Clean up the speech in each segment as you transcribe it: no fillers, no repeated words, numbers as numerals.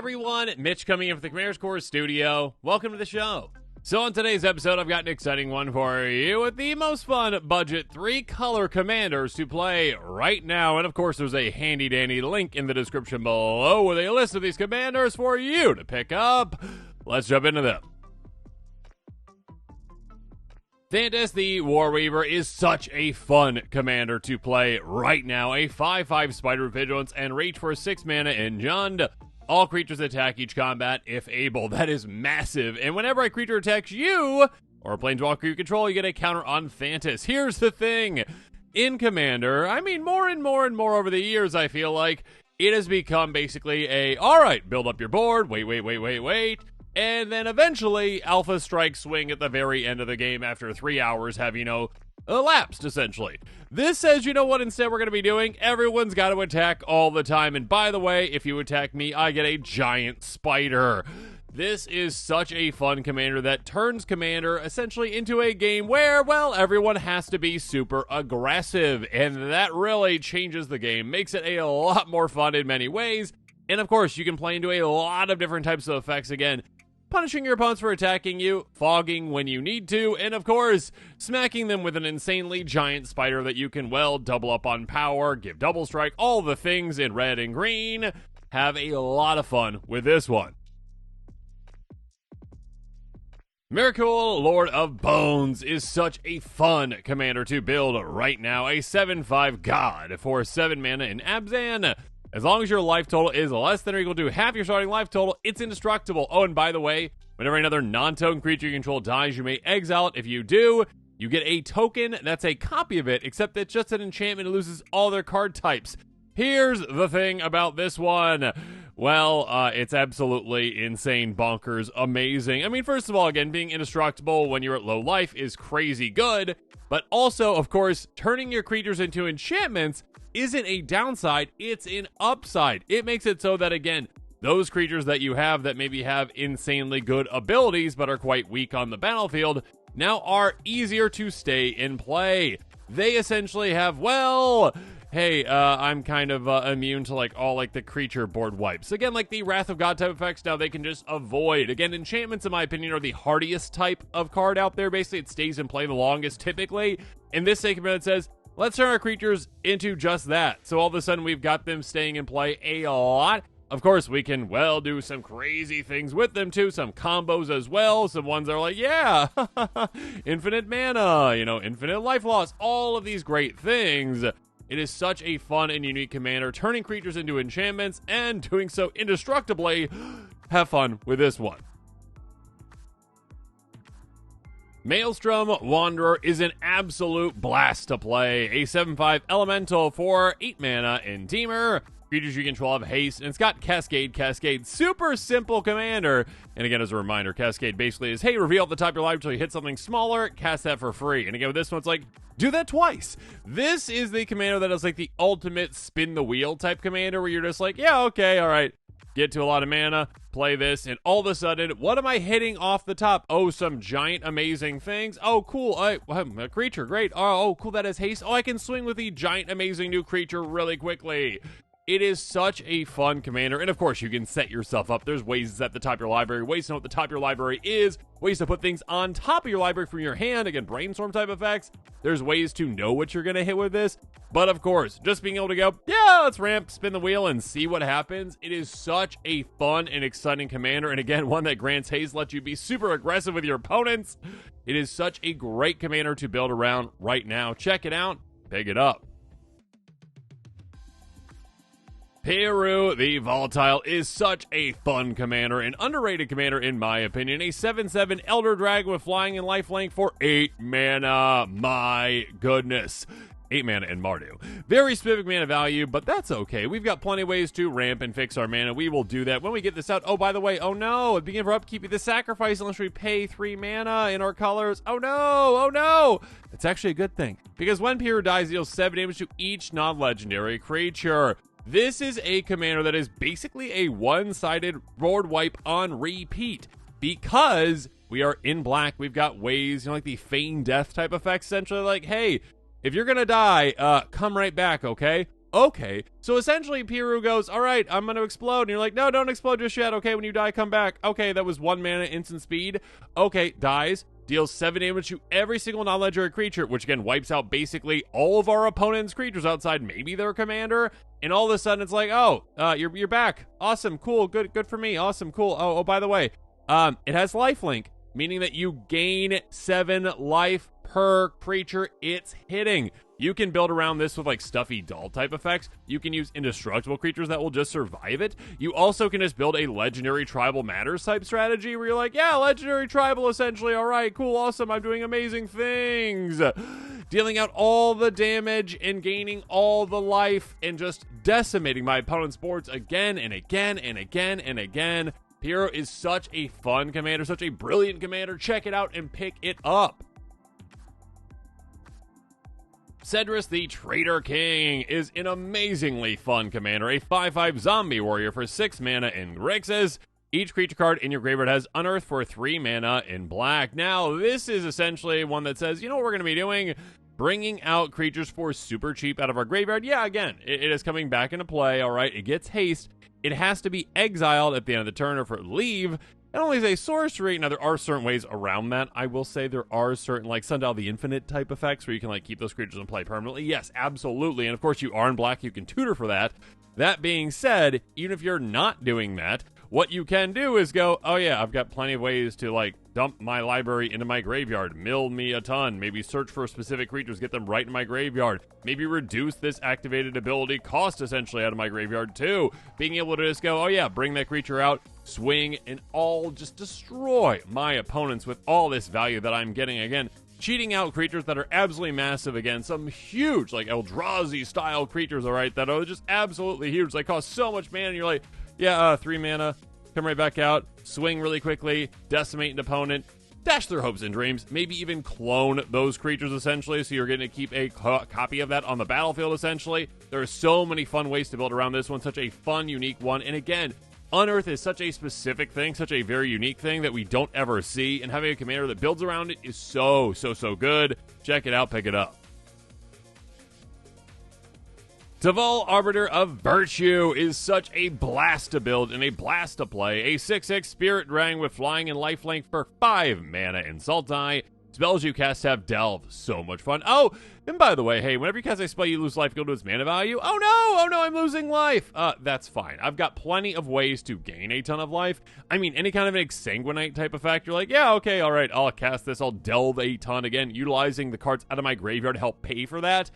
everyone, Mitch coming in from the Commander's Core studio. Welcome to the show. So on today's episode, I've got an exciting one for you with the most fun budget 3-color commanders to play right now. And of course, there's a handy-dandy link in the description below with a list of these commanders for you to pick up. Let's jump into them. Thantis, the Warweaver, is such a fun commander to play right now. A 5/5 Spider Vigilance and reach for 6 mana in Jund. All creatures attack each combat if able. That is massive. And whenever a creature attacks you, or a planeswalker you control, you get a counter on Thantis. Here's the thing. In Commander, more and more over the years, I feel like, it has become basically alright, build up your board, wait. And then eventually, Alpha Strike swing at the very end of the game after 3 hours have, elapsed, essentially. This says, you know what instead we're going to be doing? Everyone's got to attack all the time. And by the way, if you attack me, I get a giant spider. This is such a fun commander that turns Commander essentially into a game where, well, everyone has to be super aggressive. And that really changes the game, makes it a lot more fun in many ways. And of course, you can play into a lot of different types of effects again. Punishing your opponents for attacking you, fogging when you need to, and of course, smacking them with an insanely giant spider that you can, well, double up on power, give double strike, all the things in red and green. Have a lot of fun with this one. Myrkul, Lord of Bones, is such a fun commander to build right now. A 7/5 god for 7 mana in Abzan. As long as your life total is less than or equal to half your starting life total, it's indestructible. Oh, and by the way, whenever another non-token creature you control dies, you may exile it. If you do, you get a token that's a copy of it, except it's just an enchantment. It loses all their card types. Here's the thing about this one. Well, it's absolutely insane, bonkers, amazing. First of all, again, being indestructible when you're at low life is crazy good. But also, of course, turning your creatures into enchantments isn't a downside, it's an upside. It makes it so that, again, those creatures that you have that maybe have insanely good abilities but are quite weak on the battlefield now are easier to stay in play. They essentially have, well, hey, I'm kind of immune to all the creature board wipes. Again, like the Wrath of God type effects, now they can just avoid. Again, enchantments, in my opinion, are the hardiest type of card out there. Basically, it stays in play the longest typically. In this segment, it says, let's turn our creatures into just that. So all of a sudden, we've got them staying in play a lot. Of course, we can, well, do some crazy things with them, too. Some combos as well. Some ones that are like, yeah, infinite mana, infinite life loss. All of these great things. It is such a fun and unique commander, turning creatures into enchantments and doing so indestructibly. Have fun with this one. Maelstrom Wanderer is an absolute blast to play. A 7/5 elemental for 8 mana in Temur. Creatures you control have haste, and it's got Cascade. Super simple commander. And again, as a reminder, Cascade basically is, hey, reveal at the top of your life until you hit something smaller, cast that for free. And again, with this one, it's like, do that twice. This is the commander that is like the ultimate spin the wheel type commander where you're just like, yeah, okay, all right. Get to a lot of mana, play this, and all of a sudden, what am I hitting off the top? Oh, some giant amazing things. Oh, cool. A creature, great. Oh, cool, that has haste. Oh, I can swing with the giant amazing new creature really quickly. It is such a fun commander, and of course, you can set yourself up. There's ways to set the top of your library, ways to know what the top of your library is, ways to put things on top of your library from your hand, again, brainstorm type effects. There's ways to know what you're going to hit with this, but of course, just being able to go, yeah, let's ramp, spin the wheel, and see what happens. It is such a fun and exciting commander, and again, one that grants haste, lets you be super aggressive with your opponents. It is such a great commander to build around right now. Check it out, pick it up. Piru, the Volatile, is such a fun commander, an underrated commander in my opinion. A 7/7 Elder Dragon with flying and lifelink for 8 mana. My goodness. 8 mana in Mardu. Very specific mana value, but that's okay. We've got plenty of ways to ramp and fix our mana. We will do that when we get this out. Oh, by the way, oh no, at the beginning of our upkeep, the sacrifice unless we pay 3 mana in our colors. Oh no. That's actually a good thing, because when Piru dies, deals 7 damage to each non-legendary creature. This is a commander that is basically a one-sided board wipe on repeat, because we are in black. We've got ways, like the feign death type effects, essentially like, hey, if you're gonna die, come right back, okay? okay. So essentially, Piru goes, all right, I'm going to explode. And you're like, no, don't explode just yet. Okay, when you die, come back. Okay, that was 1 mana, instant speed. Okay, dies. Deals 7 damage to every single non-legendary creature, which again wipes out basically all of our opponent's creatures outside maybe their commander. And all of a sudden, it's like, oh, you're back. Awesome, cool, good for me. Awesome, cool. Oh, by the way, it has lifelink, meaning that you gain 7 life per creature it's hitting. You can build around this with like stuffy doll type effects. You can use indestructible creatures that will just survive it. You also can just build a legendary tribal matters type strategy where you're like, yeah, legendary tribal essentially. All right, cool, awesome. I'm doing amazing things. Dealing out all the damage and gaining all the life and just decimating my opponent's boards again and again and again and again. Piru is such a fun commander, such a brilliant commander. Check it out and pick it up. Sedris the Traitor King is an amazingly fun commander, a 5/5 zombie warrior for 6 mana in Grixis. Each creature card in your graveyard has Unearth for 3 mana in black. Now, this is essentially one that says, you know what we're going to be doing? Bringing out creatures for super cheap out of our graveyard. Yeah, again, it is coming back into play, all right? It gets haste. It has to be exiled at the end of the turn or for leave. It only is a sorcery. Now, there are certain ways around that. I will say there are certain, like, Sundial the Infinite type effects where you can, like, keep those creatures in play permanently. Yes, absolutely. And, of course, you are in black. You can tutor for that. That being said, even if you're not doing that, what you can do is go, oh, yeah, I've got plenty of ways to, like, dump my library into my graveyard, mill me a ton, maybe search for specific creatures, get them right in my graveyard, maybe reduce this activated ability cost essentially out of my graveyard too. Being able to just go, oh yeah, bring that creature out, swing, and all just destroy my opponents with all this value that I'm getting. Again, cheating out creatures that are absolutely massive against some huge, like Eldrazi style creatures, all right, that are just absolutely huge. They cost so much mana, and you're like, yeah, 3 mana, come right back out, swing really quickly, decimate an opponent, dash their hopes and dreams, maybe even clone those creatures essentially, so you're going to keep a copy of that on the battlefield essentially. There are so many fun ways to build around this one, such a fun, unique one, and again, Unearth is such a specific thing, such a very unique thing that we don't ever see, and having a commander that builds around it is so good. Check it out, pick it up. Teval, Arbiter of Virtue, is such a blast to build and a blast to play. A 6/6 Spirit Dragon with flying and lifelink for 5 mana in Sultai. Spells you cast have Delve. So much fun. Oh, and by the way, hey, whenever you cast a spell, you lose life equal to its mana value. Oh no, I'm losing life. That's fine. I've got plenty of ways to gain a ton of life. I mean, any kind of an Exsanguinite type effect, you're like, yeah, okay, all right, I'll cast this, I'll delve a ton. Again, utilizing the cards out of my graveyard to help pay for that.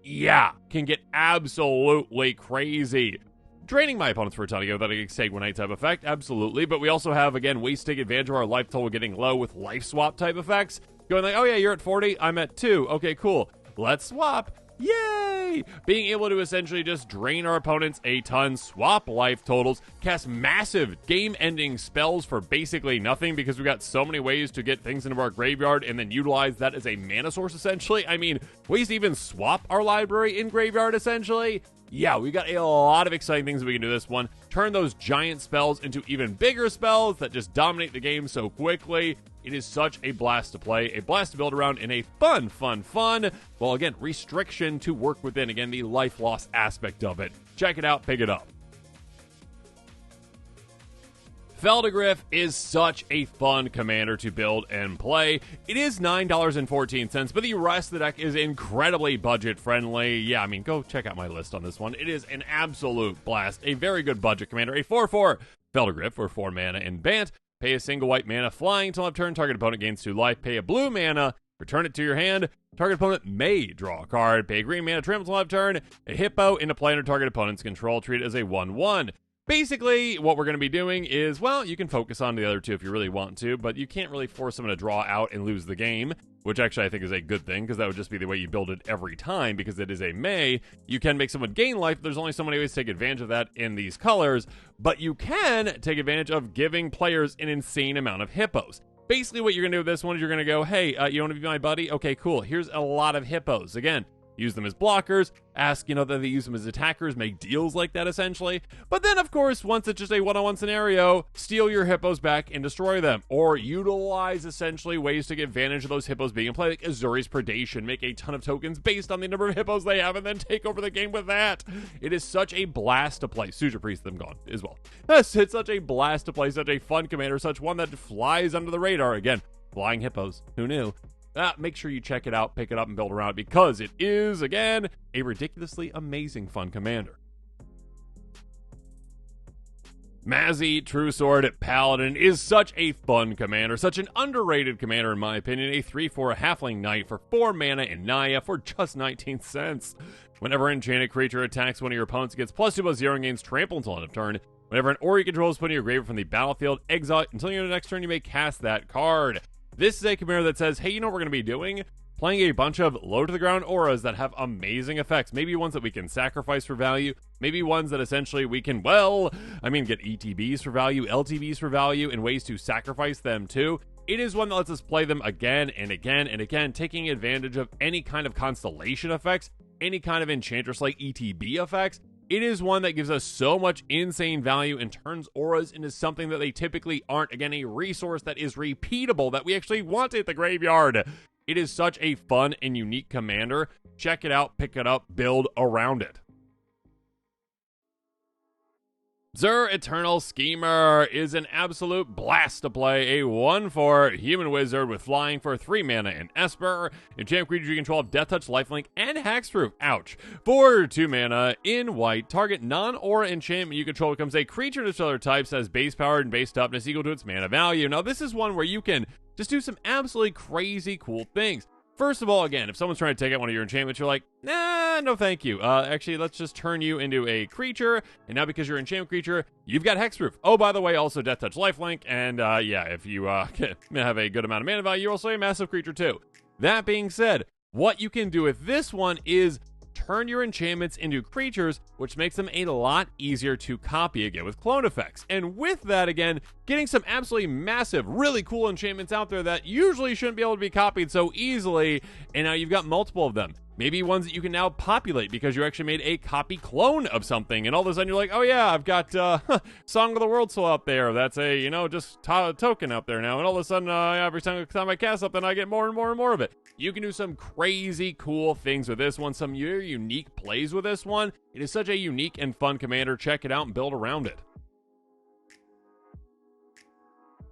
Yeah, can get absolutely crazy. Draining my opponents for a ton of that Exsanguinite type effect, absolutely. But we also have, again, ways to take advantage of our life total getting low with life swap type effects. Going like, oh yeah, you're at 40, I'm at 2. Okay, cool. Let's swap. Yay! Being able to essentially just drain our opponents a ton, swap life totals, cast massive game-ending spells for basically nothing because we've got so many ways to get things into our graveyard and then utilize that as a mana source, essentially. I mean, ways to even swap our library in graveyard, essentially. Yeah, we got a lot of exciting things we can do this one. Turn those giant spells into even bigger spells that just dominate the game so quickly. It is such a blast to play, a blast to build around, and a fun. Well, again, restriction to work within. Again, the life loss aspect of it. Check it out, pick it up. Phelddagrif is such a fun commander to build and play. It is $9.14, but the rest of the deck is incredibly budget-friendly. Yeah, I mean, go check out my list on this one. It is an absolute blast. A very good budget commander. A 4/4 Phelddagrif for 4 mana in Bant. Pay a single white mana flying until left turn. Target opponent gains 2 life. Pay a blue mana. Return it to your hand. Target opponent may draw a card. Pay a green mana. Trample until left turn. A hippo into play under target opponent's control. Treat it as a 1/1. Basically, what we're going to be doing is, well, you can focus on the other two if you really want to, but you can't really force someone to draw out and lose the game, which actually I think is a good thing, because that would just be the way you build it every time, because it is a May. You can make someone gain life. There's only so many ways to take advantage of that in these colors, but you can take advantage of giving players an insane amount of hippos. Basically, what you're going to do with this one is you're going to go, hey, you want to be my buddy? Okay, cool. Here's a lot of hippos. Again, use them as blockers, ask, that they use them as attackers, make deals like that essentially. But then, of course, once it's just a one-on-one scenario, steal your hippos back and destroy them, or utilize essentially ways to get advantage of those hippos being in play, like Azuri's Predation, make a ton of tokens based on the number of hippos they have, and then take over the game with that. It is such a blast to play. Suture Priest, them gone as well. It's such a blast to play, such a fun commander, such one that flies under the radar. Again, flying hippos. Who knew? Make sure you check it out, pick it up, and build around it, because it is, again, a ridiculously amazing fun commander. Mazzy, Truesword, Paladin is such a fun commander, such an underrated commander in my opinion. A 3/4 halfling knight for 4 mana in Naya for just 19 cents. Whenever an enchanted creature attacks one of your opponents, it gets +2/+0 and gains trample until end of turn. Whenever an aura you control is put in your graveyard from the battlefield, exile it until your next turn, you may cast that card. This is a commander that says, hey, you know what we're going to be doing? Playing a bunch of low-to-the-ground auras that have amazing effects. Maybe ones that we can sacrifice for value. Maybe ones that essentially we can, get ETBs for value, LTBs for value, and ways to sacrifice them too. It is one that lets us play them again and again and again, taking advantage of any kind of constellation effects, any kind of enchantress like ETB effects. It is one that gives us so much insane value and turns auras into something that they typically aren't. Again, a resource that is repeatable, that we actually want at the graveyard. It is such a fun and unique commander. Check it out, pick it up, build around it. Zur Eternal Schemer is an absolute blast to play. A 1/4 human wizard with flying for 3 mana in Esper. Enchant creatures you control have Death Touch, Lifelink, and Hexproof. Ouch. For 2 mana in white, target non-aura enchantment you control becomes a creature of other types that has base power and base toughness equal to its mana value. Now, this is one where you can just do some absolutely crazy cool things. First of all, again, if someone's trying to take out one of your enchantments, you're like, nah, no thank you. Actually, let's just turn you into a creature, and now because you're an enchantment creature, you've got Hexproof. Oh, by the way, also Death Touch, Lifelink, and if you have a good amount of mana value, you're also a massive creature too. That being said, what you can do with this one is turn your enchantments into creatures, which makes them a lot easier to copy again with clone effects. And with that, again, getting some absolutely massive, really cool enchantments out there that usually shouldn't be able to be copied so easily, and now you've got multiple of them. Maybe ones that you can now populate because you actually made a copy clone of something, and all of a sudden you're like, oh yeah, I've got Song of the World Soul out there. That's a, just token out there now, and all of a sudden, every time I cast something, I get more and more and more of it. You can do some crazy cool things with this one, some very unique plays with this one. It is such a unique and fun commander. Check it out and build around it.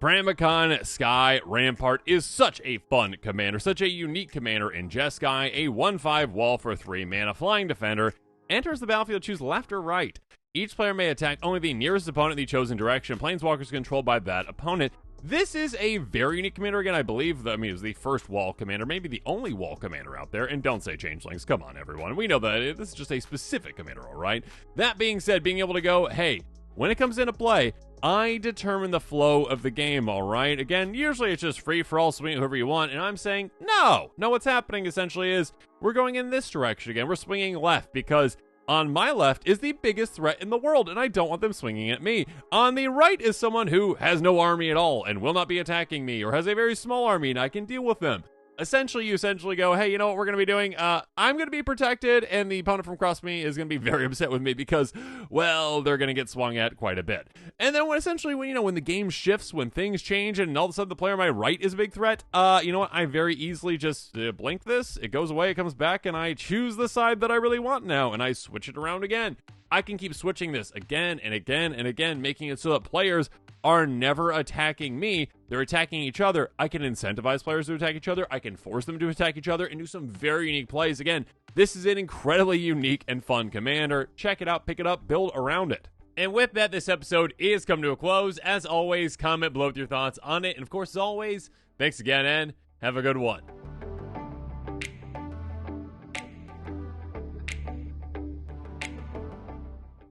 Pramikon Sky Rampart is such a fun commander, such a unique commander in Jeskai, a 1/5 wall for 3 mana flying defender, enters the battlefield, choose left or right. Each player may attack only the nearest opponent in the chosen direction. Planeswalkers controlled by that opponent. This is a very unique commander. Again, I believe, it was the first wall commander, maybe the only wall commander out there, and don't say changelings, come on everyone. We know that this is just a specific commander, alright? That being said, being able to go, hey, when it comes into play, I determine the flow of the game, alright? Again, usually it's just free for all, swing whoever you want, and I'm saying, no, what's happening essentially is, we're going in this direction again, we're swinging left, because on my left is the biggest threat in the world, and I don't want them swinging at me. On the right is someone who has no army at all, and will not be attacking me, or has a very small army, and I can deal with them. Essentially, you go, hey, you know what we're going to be doing? I'm going to be protected, and the opponent from across me is going to be very upset with me because, well, they're going to get swung at quite a bit. And then when the game shifts, when things change, and all of a sudden the player on my right is a big threat, you know what? I very easily just blink this, it goes away, it comes back, and I choose the side that I really want now, and I switch it around again. I can keep switching this again and again and again, making it so that players are never attacking me, they're attacking each other. I can incentivize players to attack each other, I can force them to attack each other, and do some very unique plays. Again, this is an incredibly unique and fun commander. Check it out, pick it up, build around it. And with that, this episode is come to a close. As always, comment below with your thoughts on it. And of course, as always, thanks again, and have a good one.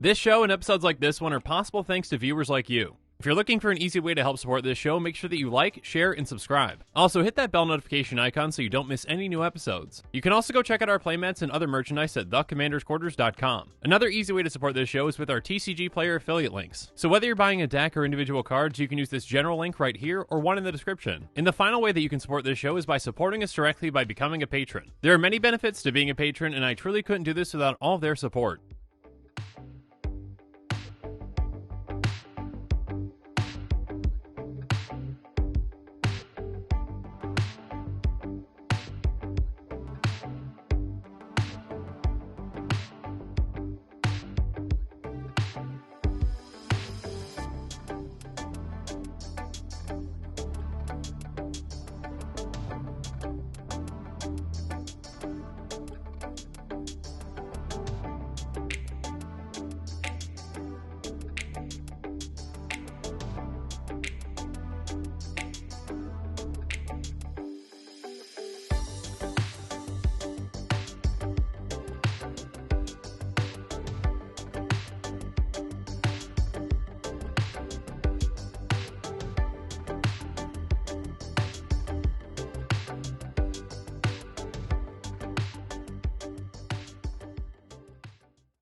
This show and episodes like this one are possible thanks to viewers like you. If you're looking for an easy way to help support this show, make sure that you like, share, and subscribe. Also, hit that bell notification icon so you don't miss any new episodes. You can also go check out our playmats and other merchandise at thecommandersquarters.com. Another easy way to support this show is with our TCG player affiliate links. So whether you're buying a deck or individual cards, you can use this general link right here or one in the description. And the final way that you can support this show is by supporting us directly by becoming a patron. There are many benefits to being a patron, and I truly couldn't do this without all of their support.